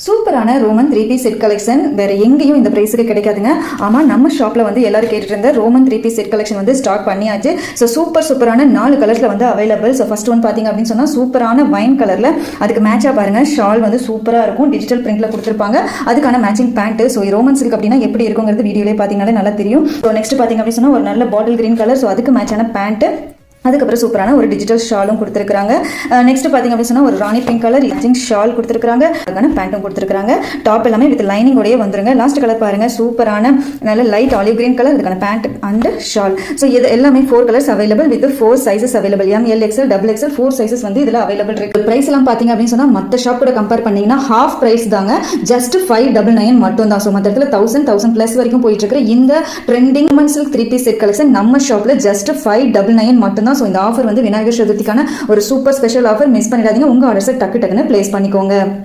சூப்பரான Roman 3 piece set collection வேற எங்கேயும் இந்த பிரைஸுக்கு கிடைக்காதுங்க. ஆமா, நம்ம ஷாப்ல வந்து எல்லாரும் கேட்டுட்டு இருந்த ரோமன் 3 பீஸ் செட் கலெக்ஷன் வந்து ஸ்டார்ட் பண்ணியாச்சு. ஸோ சூப்பரான 4 கலர்ஸ்ல வந்து அவைலபிள். ஸோ ஃபர்ஸ்ட் ஒன் பாத்தீங்க அப்படின்னு சொன்னா சூப்பரான வைன் கலர்ல அதுக்கு மேட்சா பாருங்க ஷால் வந்து சூப்பரா இருக்கும். டிஜிட்டல் பிரிண்ட்ல கொடுத்துருப்பாங்க. அதுக்கான matching pant. So Roman silk அப்படின்னா எப்படி இருக்குங்கிறது வீடியோலே பாத்தீங்கன்னாலே நல்லா தெரியும். ஸோ நெக்ஸ்ட் பாத்தீங்க அப்படின்னு சொன்னா ஒரு நல்ல பாட்டில் கிரீன் கலர். ஸோ அதுக்கு மேட்சான பேண்ட், அதுக்கப்புறம் சூப்பரான ஒரு டிஜிட்டல் ஷாலும் கொடுத்துருக்காங்க. நெக்ஸ்ட் பாத்தீங்க அப்படின்னு சொன்னா ஒரு ராணி பிங்க் கலர் மேட்சிங் ஷால் கொடுத்துருக்காங்க. அதுக்கான பேண்ட்டும் கொடுத்துருக்காங்க. டாப் எல்லாமே வித் லைனிங் உடைய வந்துருங்க. லாஸ்ட் கலர் பாருங்க, சூப்பரான நல்ல லைட் ஆலிவ் கிரீன் கலர், அதுக்கான பேண்ட் அண்ட் ஷால். ஸோ இது எல்லாமே 4 colours available with 4 sizes available. ML XL XXL 4 sizes வந்து இதுல அவைலபிள் இருக்கு. பிரைஸ் எல்லாம் பாத்தீங்க அப்படின்னு சொன்னா மற்ற ஷாப் கூட கம்பேர் பண்ணீங்கன்னா ஹாஃப் பிரைஸ் தாங்க. ஜஸ்ட் 599 மட்டும் தான். ஸோ மற்ற இடத்துல 1000 பிளஸ் வரைக்கும் போயிட்டு இருக்கிற இந்த trending Roman silk 3 piece set collection நம்ம ஷாப்ல ஜஸ்ட் 599 மட்டும் தான். ஸோ இந்த ஆஃபர் வந்து விநாயகர் சதுர்த்திக்கான ஒரு சூப்பர் ஸ்பெஷல் ஆஃபர். மிஸ் பண்ணிடாதீங்க. உங்க ஆர்டர்ஸை டக்குன்னு பிளேஸ் பண்ணிக்கோங்க.